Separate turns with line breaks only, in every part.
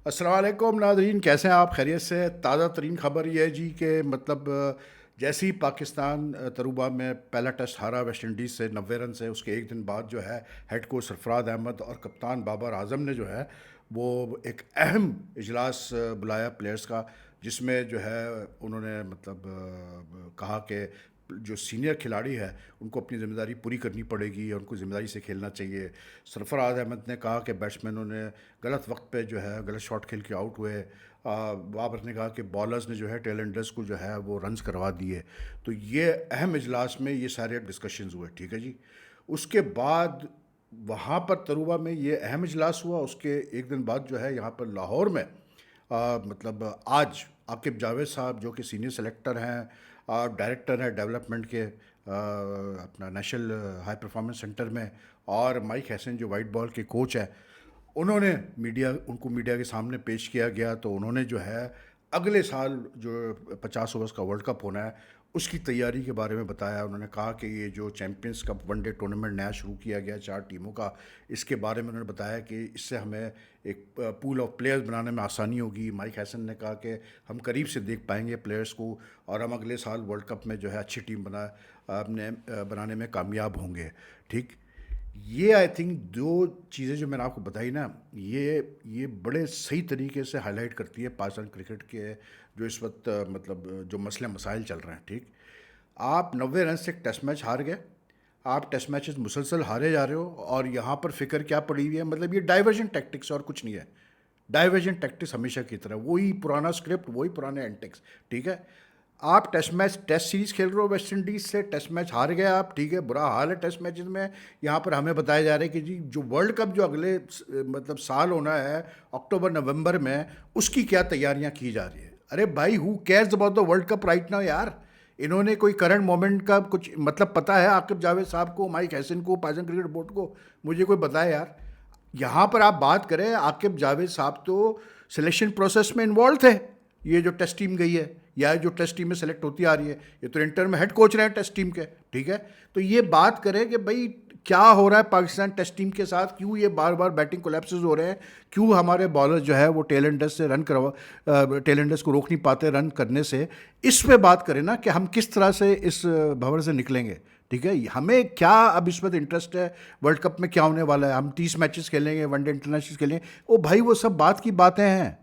अस्सलाम वालेकुम नादरीन, कैसे हैं आप? खैरियत से? ताज़ा तरीन खबर ये है जी कि जैसे ही पाकिस्तान तरुबा में पहला टेस्ट हारा वेस्ट इंडीज़ से 90 रन से, उसके एक दिन बाद जो है हेड कोच सरफराज अहमद और कप्तान बाबर आजम ने जो है वो एक अहम इजलास बुलाया प्लेयर्स का, जिसमें जो है उन्होंने कहा कि जो सीनियर खिलाड़ी है उनको अपनी ज़िम्मेदारी पूरी करनी पड़ेगी और उनको ज़िम्मेदारी से खेलना चाहिए। सरफराज अहमद ने कहा कि बैट्समैनों ने गलत वक्त पे जो है गलत शॉट खेल के आउट हुए। बाबर ने कहा कि बॉलर्स ने जो है टेलेंडर्स को जो है वो रन्स करवा दिए। तो ये अहम इजलास में ये सारे डिस्कशंस हुए, ठीक है जी। उसके बाद वहाँ पर तरुबा में ये अहम इजलास हुआ। उसके एक दिन बाद जो है यहाँ पर लाहौर में आज आकिब जावेद साहब जो कि सीनियर सेलेक्टर हैं, डायरेक्टर हैं डेवलपमेंट के अपना नेशनल हाई परफॉर्मेंस सेंटर में, और माइक हैसन जो वाइट बॉल के कोच हैं, उनको मीडिया के सामने पेश किया गया। तो उन्होंने जो है अगले साल जो 50 ओवर्स का वर्ल्ड कप होना है उसकी तैयारी के बारे में बताया। उन्होंने कहा कि ये जो चैम्पियंस कप वनडे टूर्नामेंट नया शुरू किया गया 4 टीमों का, इसके बारे में उन्होंने बताया कि इससे हमें एक पूल ऑफ प्लेयर्स बनाने में आसानी होगी। माइक हैसन ने कहा कि हम करीब से देख पाएंगे प्लेयर्स को और हम अगले साल वर्ल्ड कप में जो है अच्छी टीम बनाने में कामयाब होंगे। ठीक, ये आई थिंक दो चीज़ें जो मैंने आपको बताई ना, ये बड़े सही तरीके से हाईलाइट करती है पाकिस्तान क्रिकेट के जो इस वक्त जो मसले मसाइल चल रहे हैं। ठीक, आप 90 रन से एक टेस्ट मैच हार गए, आप टेस्ट मैचेस मुसलसल हारे जा रहे हो, और यहाँ पर फिक्र क्या पड़ी हुई है? ये डाइवर्जन टैक्टिक्स और कुछ नहीं है। डाइवर्जन टैक्टिक्स हमेशा की तरह, वही पुराना स्क्रिप्ट, वही पुराने एंटिक्स। ठीक है, आप टेस्ट सीरीज़ खेल रहे हो वेस्ट इंडीज़ से, टेस्ट मैच हार गए आप, ठीक है, बुरा हाल है टेस्ट मैचेस में। यहाँ पर हमें बताया जा रहा है कि जी जो वर्ल्ड कप जो अगले साल होना है अक्टूबर नवंबर में, उसकी क्या तैयारियाँ की जा रही है। अरे भाई, who cares about the world cup right now यार? इन्होंने कोई करंट मोमेंट का कुछ पता है आकिब जावेद साहब को, माइक हैसन को, पाकिस्तान क्रिकेट बोर्ड को? मुझे कोई बताए यार। यहाँ पर आप बात करें, आकिब जावेद साहब तो सिलेक्शन प्रोसेस में इन्वॉल्व थे। ये जो टेस्ट टीम गई है या जो टेस्ट टीम में सेलेक्ट होती आ रही है, ये तो इंटर में हेड कोच रहे हैं टेस्ट टीम के। ठीक है, तो ये बात करें कि भाई क्या हो रहा है पाकिस्तान टेस्ट टीम के साथ, क्यों ये बार बार बैटिंग कोलैप्सेस हो रहे हैं, क्यों हमारे बॉलर्स जो है वो टेलेंडर्स को रोक नहीं पाते रन करने से। इस पे बात करें ना कि हम किस तरह से इस भंवर से निकलेंगे। ठीक है, हमें क्या अब इस वक्त इंटरेस्ट है वर्ल्ड कप में क्या होने वाला है, हम 30 मैचेस खेलेंगे, वनडे इंटरनेशनल खेलेंगे, ओ भाई वो सब बात की बातें हैं।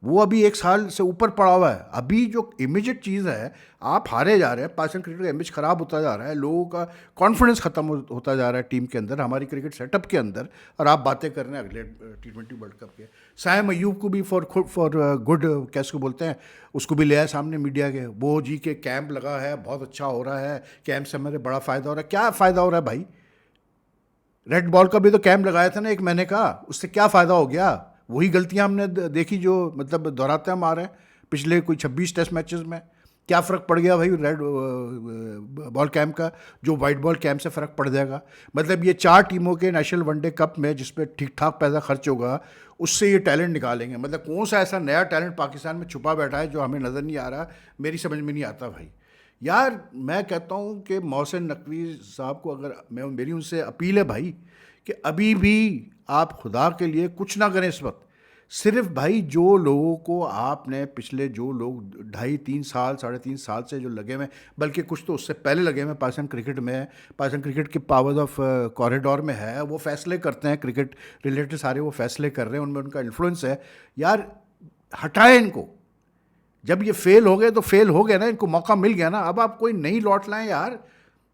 वो अभी एक साल से ऊपर पड़ा हुआ है। अभी जो इमीडिएट चीज़ है, आप हारे जा रहे हैं, पाकिस्तान क्रिकेट का इमेज ख़राब होता जा रहा है, लोगों का कॉन्फिडेंस ख़त्म होता जा रहा है टीम के अंदर, हमारी क्रिकेट सेटअप के अंदर, और आप बातें कर रहे हैं अगले T20 वर्ल्ड कप के। साइम अयूब को भी फॉर गुड, कैसे को बोलते हैं, उसको भी ले आया सामने मीडिया के, वो जी के कैंप लगा है, बहुत अच्छा हो रहा है, कैंप से हमारे बड़ा फ़ायदा हो रहा है। क्या फ़ायदा हो रहा है भाई? रेड बॉल का भी तो कैंप लगाया था ना 1 महीने का, उससे क्या फ़ायदा हो गया? वही गलतियां हमने देखी जो दोहराते हम आ रहे हैं पिछले कोई 26 टेस्ट मैचेस में। क्या फ़र्क पड़ गया भाई रेड बॉल कैंप का, जो वाइट बॉल कैंप से फ़र्क पड़ जाएगा? ये 4 टीमों के नेशनल वनडे कप में जिस पे ठीक ठाक पैसा खर्च होगा, उससे ये टैलेंट निकालेंगे। कौन सा ऐसा नया टैलेंट पाकिस्तान में छुपा बैठा है जो हमें नज़र नहीं आ रहा? मेरी समझ में नहीं आता भाई। यार मैं कहता हूँ कि मोहसिन नकवी साहब को, अगर मेरी उनसे अपील है भाई कि अभी भी आप खुदा के लिए कुछ ना करें इस वक्त। सिर्फ भाई जो लोगों को आपने पिछले, जो लोग 2.5-3 साल 3.5 साल से जो लगे हुए, बल्कि कुछ तो उससे पहले लगे हुए पाकिस्तान क्रिकेट में, पाकिस्तान क्रिकेट के पावर्स ऑफ कॉरिडोर में है, वो फैसले करते हैं क्रिकेट रिलेटेड, सारे वो फैसले कर रहे हैं, उनमें उनका इन्फ्लुएंस है। यार हटाएं इनको। जब ये फेल हो गए तो फेल हो गए ना, इनको मौका मिल गया ना, अब आप कोई नई लौट लाएं यार,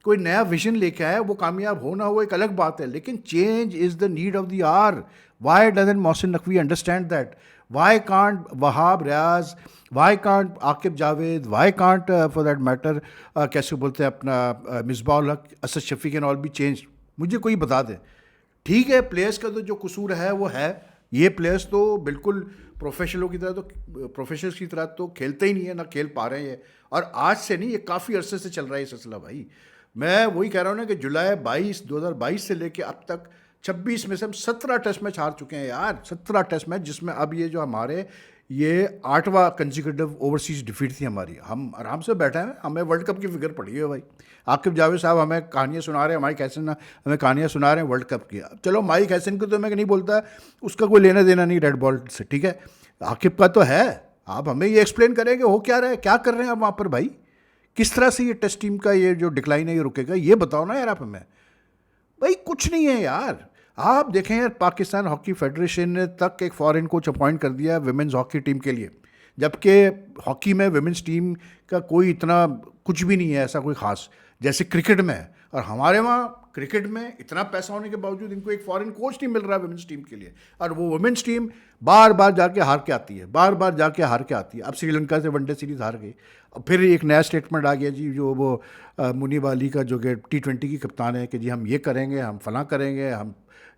कोई नया विजन लेके आए। वो कामयाब हो ना हो एक अलग बात है, लेकिन change is the need of the hour. Why doesn't Mohsin Naqvi understand that? Why can't Wahab Riaz, why can't Aqib Javed, why can't for that matter कैसे बोलते हैं अपना Misbah ul Haq, Asad Shafiq and all be change? मुझे कोई बता दे। ठीक है, प्लेयर्स का तो जो कसूर है वो है, ये प्लेयर्स तो बिल्कुल प्रोफेशनल्स की तरह तो खेलते ही नहीं है, ना खेल पा रहे हैं ये। और आज से नहीं, ये काफ़ी अरसे से चल रहा है ये सिलसिला भाई। मैं वही कह रहा हूँ ना कि जुलाई 2022 से लेके अब तक 26 में से हम 17 टेस्ट मैच हार चुके हैं यार। 17 टेस्ट मैच, जिसमें अब ये जो हमारे ये 8वां कंसेक्यूटिव ओवरसीज डिफीट थी हमारी। हम आराम से बैठे हैं, हमें वर्ल्ड कप की फिक्र पड़ी है भाई। आकिब जावेद साहब हमें कहानियाँ सुना रहे हैं, माइक हैसन हमें कहानियाँ सुना रहे हैं वर्ल्ड कप की। चलो माइक हैसन को तो मैं नहीं बोलता, उसका कोई लेना देना नहीं रेड बॉल से, ठीक है। आकिब का तो है। आप हमें ये एक्सप्लेन करें कि हो क्या रहा है, क्या कर रहे हैं आप वहाँ पर भाई, किस तरह से ये टेस्ट टीम का ये जो डिक्लाइन है ये रुकेगा, ये बताओ ना यार आप हमें। भाई कुछ नहीं है यार। आप देखें यार, पाकिस्तान हॉकी फेडरेशन ने तक एक फॉरेन कोच अपॉइंट कर दिया विमेंस हॉकी टीम के लिए, जबकि हॉकी में विमेंस टीम का कोई इतना कुछ भी नहीं है ऐसा कोई ख़ास जैसे क्रिकेट में है। और हमारे वहाँ क्रिकेट में इतना पैसा होने के बावजूद इनको एक फॉरेन कोच नहीं मिल रहा वुमेंस टीम के लिए, और वो वुमेंस टीम बार बार जाके हार के आती है, बार बार जाके हार के आती है। अब श्रीलंका से वनडे सीरीज़ हार गई, अब फिर एक नया स्टेटमेंट आ गया जी, जो वो मुनीब अली का जो कि T20 की कप्तान है, कि जी हम ये करेंगे, हम फलां करेंगे, हम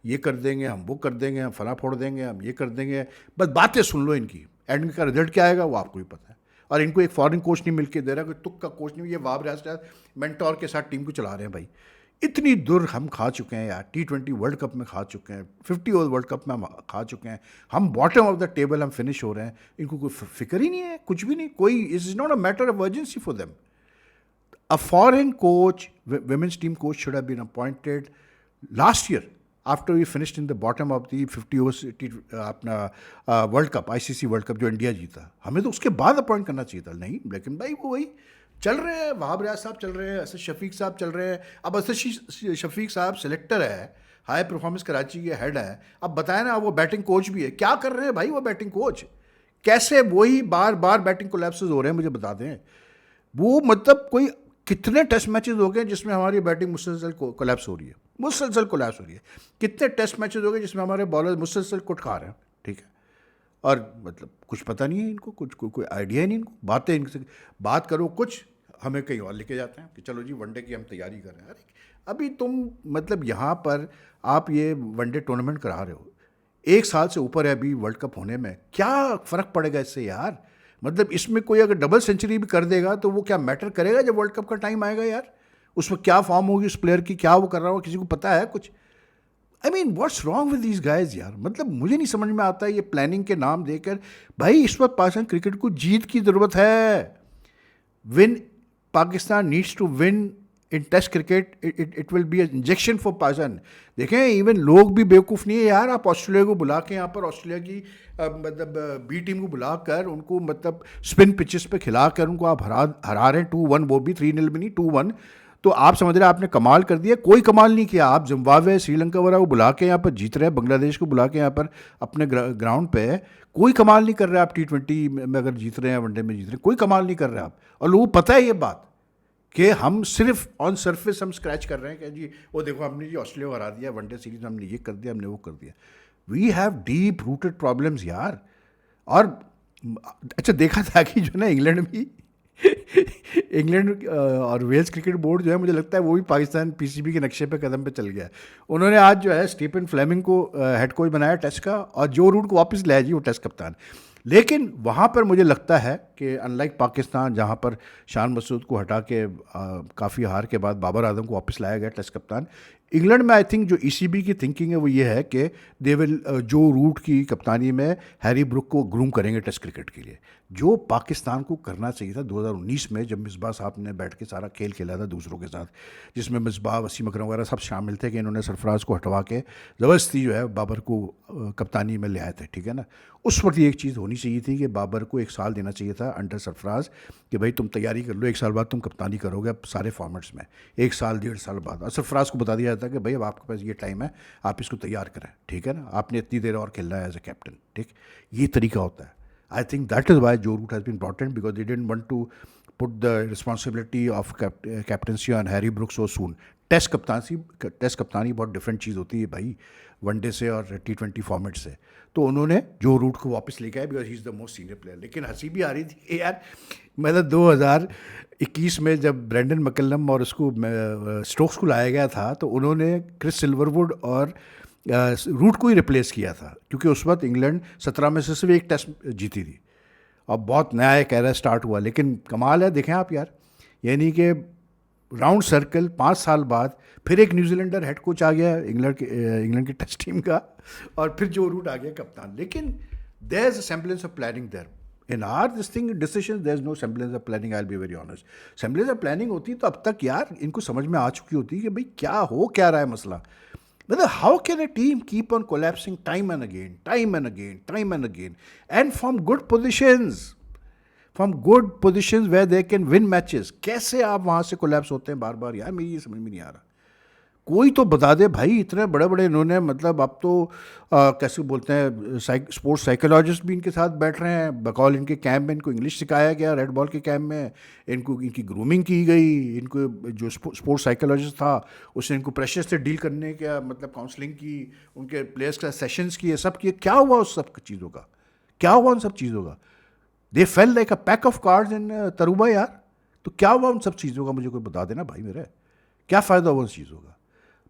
ये कर देंगे, हम वो कर देंगे, हम फलां फोड़ देंगे, हम ये कर देंगे। बस बातें सुन लो इनकी, एंड का रिजल्ट क्या आएगा वो आपको ही पता है। और इनको एक फॉरेन कोच नहीं मिल के दे रहा, कोई तुक का कोच नहीं, ये वाब रियाज मेंटोर के साथ टीम को चला रहे हैं भाई। इतनी दूर हम खा चुके हैं यार, T20 वर्ल्ड कप में खा चुके हैं, 50 ओवर वर्ल्ड कप में हम खा चुके हैं, हम बॉटम ऑफ द टेबल हम फिनिश हो रहे हैं। इनको कोई फिक्र ही नहीं है, कुछ भी नहीं, कोई is not a matter of urgency for them. A foreign coach, women's team coach should have been appointed last year after we finished in the bottom of the 50 overs अपना world cup, ICC world cup जो India जीता, हमें तो उसके बाद appoint करना चाहिए था। नहीं, लेकिन भाई वो वही चल रहे हैं, वहाब रियाज साहब चल रहे हैं, असद शफीक साहब चल रहे हैं। अब असद शफीक साहब सिलेक्टर है, हाई परफॉर्मेंस कराची के हेड है, अब बताएं ना, वो बैटिंग कोच भी है, क्या कर रहे हैं भाई वो बैटिंग कोच? कैसे वही बार बार बैटिंग कोलैप्सेस हो रहे हैं, मुझे बता दें। वो मतलब कोई कितने टेस्ट मैचेस हो गए जिसमें हमारी बैटिंग मुसलसल कोलैप्स हो रही है, मुसलसल कोलैप्स हो रही है। कितने टेस्ट मैचेस हो गए जिसमें हमारे बॉलर मुसलसल कुट खा रहे हैं, ठीक है। और मतलब कुछ पता नहीं है इनको, कुछ कोई आइडिया ही नहीं इनको। बातें इनसे बात करो कुछ, हमें कहीं और लेके जाते हैं कि चलो जी वनडे की हम तैयारी कर रहे हैं। अरे अभी तुम मतलब यहाँ पर आप ये वनडे टूर्नामेंट करा रहे हो, 1 साल से ऊपर है अभी वर्ल्ड कप होने में, क्या फ़र्क पड़ेगा इससे यार? मतलब इसमें कोई अगर डबल सेंचुरी भी कर देगा तो वो क्या मैटर करेगा जब वर्ल्ड कप का टाइम आएगा यार? उसमें क्या फॉर्म होगी उस प्लेयर की, क्या वो कर रहा होगा, किसी को पता है कुछ? I mean what's wrong with these guys यार? मतलब मुझे नहीं समझ में आता है ये प्लानिंग के नाम देकर। भाई इस वक्त पाकिस्तान क्रिकेट को जीत की ज़रूरत है। Win, Pakistan needs to win in test cricket, it will be injection for Pakistan. देखें इवन लोग भी बेवकूफ़ नहीं है यार। आप ऑस्ट्रेलिया को बुला के यहाँ पर ऑस्ट्रेलिया की मतलब बी टीम को बुलाकर उनको मतलब स्पिन पिचेस पे खिलाकर उनको आप हरा रहे हैं 2-1, वो भी 3-0 भी नहीं, 2-1। तो आप समझ रहे हैं आपने कमाल कर दिया? कोई कमाल नहीं किया। आप जिम्बाब्वे, श्रीलंका वगैरह को बुला के यहाँ पर जीत रहे हैं, बांग्लादेश को बुला के यहाँ पर अपने ग्राउंड पे कोई कमाल नहीं कर रहे आप। T20 में अगर जीत रहे हैं, वनडे में जीत रहे हैं, कोई कमाल नहीं कर रहे आप। और लोगों को पता है ये बात कि हम सिर्फ ऑन सरफेस हम स्क्रैच कर रहे हैं कि जी वो देखो हमने जी ऑस्ट्रेलिया को हरा दिया, वनडे सीरीज में हमने ये कर दिया, हमने वो कर दिया। We have deep rooted problems यार। और अच्छा देखा था कि जो ना इंग्लैंड भी इंग्लैंड और वेल्स क्रिकेट बोर्ड जो है, मुझे लगता है वो भी पाकिस्तान PCB के नक्शे पे कदम पे चल गया। उन्होंने आज जो है स्टीफन फ्लेमिंग को हेड कोच बनाया टेस्ट का, और जो रूट को वापस लाया जी वो टेस्ट कप्तान। लेकिन वहाँ पर मुझे लगता है कि अनलाइक पाकिस्तान जहाँ पर शान मसूद को हटा के काफ़ी हार के बाद बाबर आजम को वापस लाया गया टेस्ट कप्तान, इंग्लैंड में आई थिंक जो ECB की थिंकिंग है वो ये है कि दे विल जो रूट की कप्तानी में हैरी ब्रुक को ग्रूम करेंगे टेस्ट क्रिकेट के लिए, जो पाकिस्तान को करना चाहिए था 2019 में जब मिसबाह साहब ने बैठ के सारा खेल खेला था दूसरों के साथ, जिसमें मिसबाह, वसीम अकरम वगैरह सब शामिल थे, कि इन्होंने सरफराज को हटवा के ज़बरदस्ती जो है बाबर को कप्तानी में ले आए थे, ठीक है ना। उस वक्त ये एक चीज़ होनी चाहिए थी कि बाबर को 1 साल देना चाहिए था अंडर सरफराज, कि भाई तुम तैयारी कर लो, 1 साल बाद तुम कप्तानी करोगे अब सारे फॉर्मेट्स में, 1 साल 1.5 साल बाद। और सरफराज को बता दिया जाता कि भाई अब आपके पास ये टाइम है, आप इसको तैयार करें, ठीक है ना, आपने इतनी देर और खेलना है एज ए कैप्टन, ठीक। ये तरीका होता है। I think that is why जो route has been brought in, because they didn't want to put the responsibility of captaincy on Harry Brook so soon. Test कप्तानी बहुत डिफरेंट चीज़ होती है भाई, वनडे से और T20 फॉर्मेट से। तो उन्होंने जो रूट को वापस लेके आए, because he is the most senior player. लेकिन हंसी भी आ रही थी यार, मतलब 2021 में जब ब्रेंडन मैकलम और उसको स्टोक्स को लाया गया था, तो उन्होंने क्रिस सिल्वरवुड और रूट को ही रिप्लेस किया था, क्योंकि उस वक्त इंग्लैंड 17 में से सिर्फ 1 टेस्ट जीती थी। अब बहुत नया एक एरा स्टार्ट हुआ, लेकिन कमाल है देखें आप यार, यानी कि राउंड सर्कल 5 साल बाद फिर एक न्यूजीलैंडर हेड कोच आ गया इंग्लैंड की टेस्ट टीम का, और फिर जो रूट आ गया कप्तान। लेकिन there is a semblance of planning there in are this thing decision, there is no semblance of planning, I will be very honest. Semblance of planning होती तो अब तक यार इनको समझ में आ चुकी होती कि भाई क्या हो क्या रहा है मसला। मतलब how can a team keep on collapsing time and again, time and again, time and again, and from good positions, from good positions where they can win matches? कैसे आप वहाँ से collapse होते हैं बार बार यार, मेरी ये समझ में नहीं आ रहा। कोई तो बता दे भाई, इतने बड़े बड़े इन्होंने, मतलब अब तो कैसे बोलते हैं, स्पोर्ट्स साइकोलॉजिस्ट भी इनके साथ बैठ रहे हैं, बकौल इनके कैंप में इनको इंग्लिश सिखाया गया, रेड बॉल के कैंप में इनको इनकी ग्रूमिंग की गई, इनको जो स्पोर्ट्स साइकोलॉजिस्ट था उसने इनको प्रेशर से डील करने का मतलब काउंसलिंग की, उनके प्लेयर्स का सेशंस किए, सब किए। क्या हुआ उस सब चीज़ों का? क्या हुआ उन सब चीज़ों का? They fell like a pack of cards in Tarouba यार। तो क्या हुआ उन सब चीज़ों का, मुझे कोई बता देना भाई मेरे, क्या फ़ायदा हुआ उन चीज़ों का?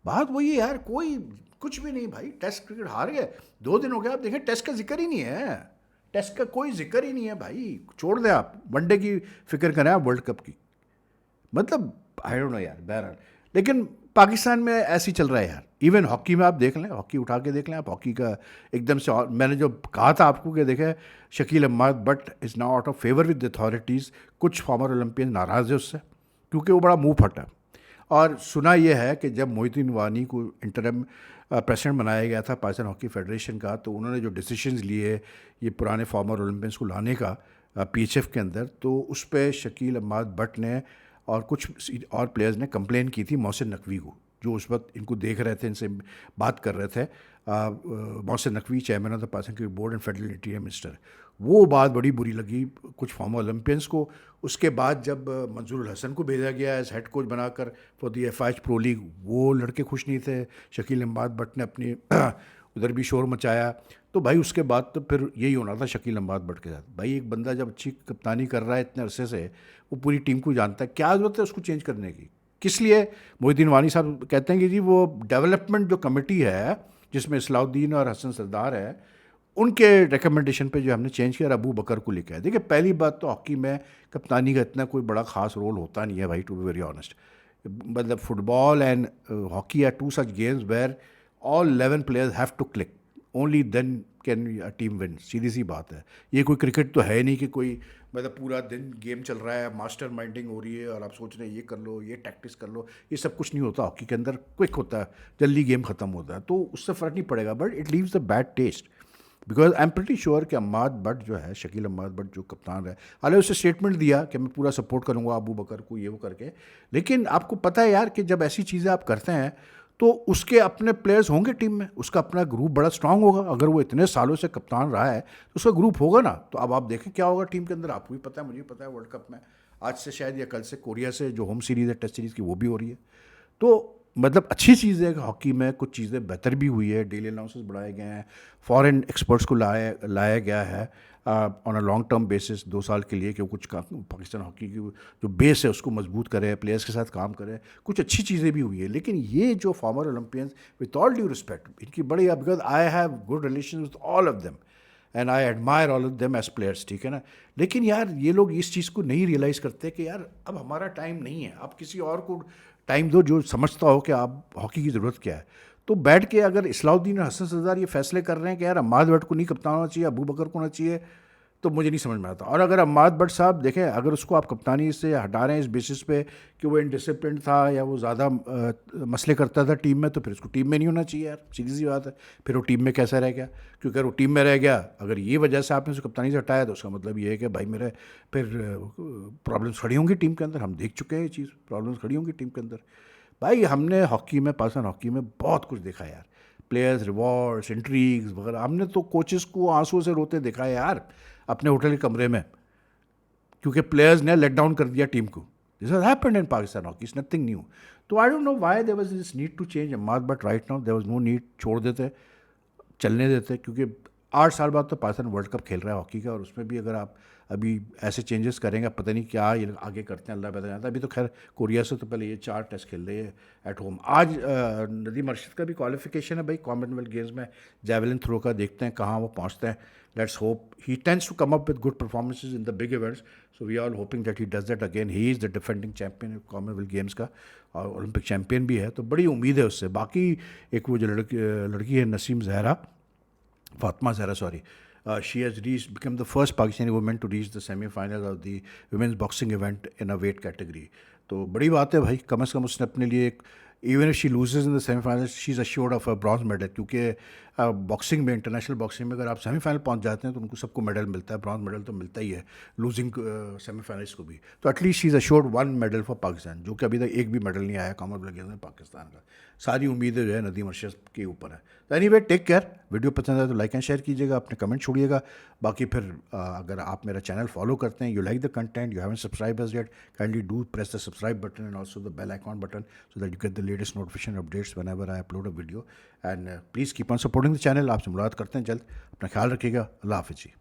बात वही है यार, कोई कुछ भी नहीं भाई, टेस्ट क्रिकेट हार गए, 2 दिन हो गए, आप देखें टेस्ट का जिक्र ही नहीं है, टेस्ट का कोई जिक्र ही नहीं है भाई। छोड़ दें आप, वनडे की फिक्र करें आप, वर्ल्ड कप की, मतलब आई डोंट नो यार, बहरहाल। लेकिन पाकिस्तान में ऐसे ही चल रहा है यार। इवन हॉकी में आप देख लें, हॉकी उठा के देख लें आप, हॉकी का एकदम से मैंने जो कहा था आपको कि देखें Shakeel Ahmed but is now out of favour with the authorities. कुछ फॉर्मर ओलंपियन नाराज़ है उससे क्योंकि वो बड़ा मुंह फटा। और सुना यह है कि जब मोहिउद्दीन वानी को इंटरिम प्रेसिडेंट बनाया गया था पाकिस्तान हॉकी फेडरेशन का, तो उन्होंने जो डिसीजंस लिए ये पुराने फॉर्मर ओलंपियंस को लाने का पीएचएफ के अंदर, तो उस पर शकील अहमद भट्ट ने और कुछ और प्लेयर्स ने कंप्लेन की थी मोहसिन नकवी को, जो उस वक्त इनको देख रहे थे, इनसे बात कर रहे थे। Mohsin Naqvi chairman of the Pakistan cricket board and federal interior minister. वो बात बड़ी बुरी लगी कुछ फॉर्मर ओलंपियंस को। उसके बाद जब मंजूर हसन को भेजा गया एज हेड कोच बनाकर for the FIH pro league, वो लड़के खुश नहीं थे। शकील अहमद भट्ट ने अपनी उधर भी शोर मचाया। तो भाई उसके बाद तो फिर यही होना था शकील अहमद भट्ट के साथ। भाई एक बंदा जब अच्छी कप्तानी कर रहा है इतने अरसे से, वो पूरी टीम को जानता है, क्या ज़रूरत है उसको चेंज करने की? किस लिए? मोहिउद्दीन वानी साहब कहते हैं कि जी वो डेवलपमेंट जो कमेटी है जिसमें इस्लाउद्दीन और हसन सरदार है, उनके रिकमेंडेशन पे जो हमने चेंज किया, अबू बकर को लेकर आए। देखिए पहली बात तो हॉकी में कप्तानी का इतना कोई बड़ा ख़ास रोल होता नहीं है भाई, टू बी वेरी ऑनेस्ट। मतलब football and hockey are two such games where all 11 players have to click, only then can a team win. सीधी सी बात है। ये कोई क्रिकेट तो है नहीं कि कोई मतलब पूरा दिन गेम चल रहा है, मास्टर माइंडिंग हो रही है और आप सोच रहे हैं ये कर लो, ये टैक्टिस कर लो। ये सब कुछ नहीं होता हॉकी के अंदर, क्विक होता है, जल्दी गेम ख़त्म होता है, तो उससे फ़र्क नहीं पड़ेगा। But it leaves a bad taste because I am pretty sure कि अम्माद भट्ट जो है, शकील अम्माद भट्ट जो कप्तान है, हालांकि उसने स्टेटमेंट दिया कि मैं पूरा सपोर्ट करूंगा अबू बकर को, ये वो करके। लेकिन आपको पता है यार कि जब ऐसी चीज़ें आप करते हैं तो उसके अपने प्लेयर्स होंगे टीम में, उसका अपना ग्रुप बड़ा स्ट्रांग होगा। अगर वो इतने सालों से कप्तान रहा है तो उसका ग्रुप होगा ना। तो अब आप देखें क्या होगा टीम के अंदर, आपको भी पता है, मुझे भी पता है। वर्ल्ड कप में आज से शायद या कल से कोरिया से जो होम सीरीज़ है टेस्ट सीरीज़ की, वो भी हो रही है। तो मतलब अच्छी चीज़ है कि हॉकी में कुछ चीज़ें बेहतर भी हुई है, डेली अलाउंसेस बढ़ाए गए हैं, फॉरेन एक्सपर्ट्स को लाया गया है on a long term basis 2 साल के लिए, कि वो कुछ पाकिस्तान हॉकी की जो बेस है उसको मजबूत करे, प्लेयर्स के साथ काम करे। कुछ अच्छी चीज़ें भी हुई है। लेकिन ये जो former Olympians, with all due respect, इनकी बड़ी, because I have good relation with all of them and I admire all of them as players, ठीक है ना। लेकिन यार ये लोग इस चीज़ को नहीं रियलाइज़ करते कि यार अब हमारा टाइम नहीं है, आप किसी और को टाइम दो जो समझता हो कि आप हॉकी की ज़रूरत क्या है। तो बैठ के अगर इस्लाउद्दीन और हसन सरदार ये फैसले कर रहे हैं कि यार अम्माद भट्ट को नहीं कप्तान होना चाहिए, अबू बकर को होना चाहिए, तो मुझे नहीं समझ में आता। और अगर अम्माद भट्ट साहब देखें, अगर उसको आप कप्तानी से हटा रहे हैं इस बेसिस पे कि वो इनडिसिप्लिन था या वो ज़्यादा मसले करता था टीम में, तो फिर उसको टीम में नहीं होना चाहिए यार, सीधी सी बात है। फिर वो टीम में कैसा रह गया? क्योंकि अगर वो टीम में रह गया, अगर ये वजह से आपने उसको कप्तानी से हटाया, तो उसका मतलब ये है कि भाई मेरे फिर प्रॉब्लम्स खड़ी होंगी टीम के अंदर। हम देख चुके हैं ये चीज़, प्रॉब्लम्स खड़ी होंगी टीम के अंदर। भाई हमने हॉकी में, पाकिस्तान हॉकी में बहुत कुछ देखा है यार, प्लेयर्स रिवॉर्ड्स, इंट्रीग्स वगैरह। हमने तो कोचेस को आंसुओं से रोते देखा है यार अपने होटल के कमरे में, क्योंकि प्लेयर्स ने लेट डाउन कर दिया टीम को। This has happened in Pakistan hockey, is nothing new. तो I don't know why there was this need to change Ammad, but right now there was no need. छोड़ देते, चलने देते, क्योंकि 8 साल बाद तो पाकिस्तान वर्ल्ड कप खेल रहा है हॉकी का, और उसमें भी अगर आप अभी ऐसे चेंजेस करेंगे, पता नहीं क्या ये आगे करते हैं, अल्लाह पता जानता है। अभी तो खैर कोरिया से तो पहले ये 4 टेस्ट खेल रहे हैं एट होम। आज नदीम अरशद का भी क्वालिफिकेशन है भाई कॉमनवेल्थ गेम्स में जेवलिन थ्रो का, देखते हैं कहाँ वो पहुँचते हैं। Let's hope he tends to come up with good performances in the big events, so we are all hoping that he does that again. He is the defending champion Commonwealth Games का, और Olympic champion भी है, तो बड़ी उम्मीद है उससे। बाकी एक वो जो लड़की है Naseem Zahra, Fatma Zahra, sorry. She has become the first Pakistani woman to reach the semi-finals of the women's boxing event in a weight category. तो बड़ी बात है भाई, कम से कम उसने अपने लिए even if she loses in the semifinal she is assured of a bronze medal, क्योंकि बॉक्सिंग में, इंटरनेशनल बॉक्सिंग में अगर आप सेमीफाइनल पहुंच जाते हैं तो उनको सबको मेडल मिलता है, ब्रॉन्ज मेडल तो मिलता ही है लूजिंग सेमीफाइनल्स को भी। तो at least she is assured one medal for Pakistan, जो कि अभी तक एक भी मेडल नहीं आया कॉमनवेल्थ गेम्स में पाकिस्तान का। सारी उम्मीदें जो है नदीम अरशद के ऊपर है। तो एनीवे, टेक केयर। वीडियो पसंद आए तो लाइक एंड शेयर कीजिएगा, अपने कमेंट छोड़िएगा। बाकी फिर अगर आप मेरा चैनल फॉलो करते हैं, you like the content, you haven't subscribe us yet, kindly do press the subscribe button and also the bell icon button so that you get the latest notification updates whenever I upload a video. And please keep on supporting the channel. आपसे मुलाकात करते हैं जल्द। अपना ख्याल रखिएगा। अल्लाह हाफिज़ जी।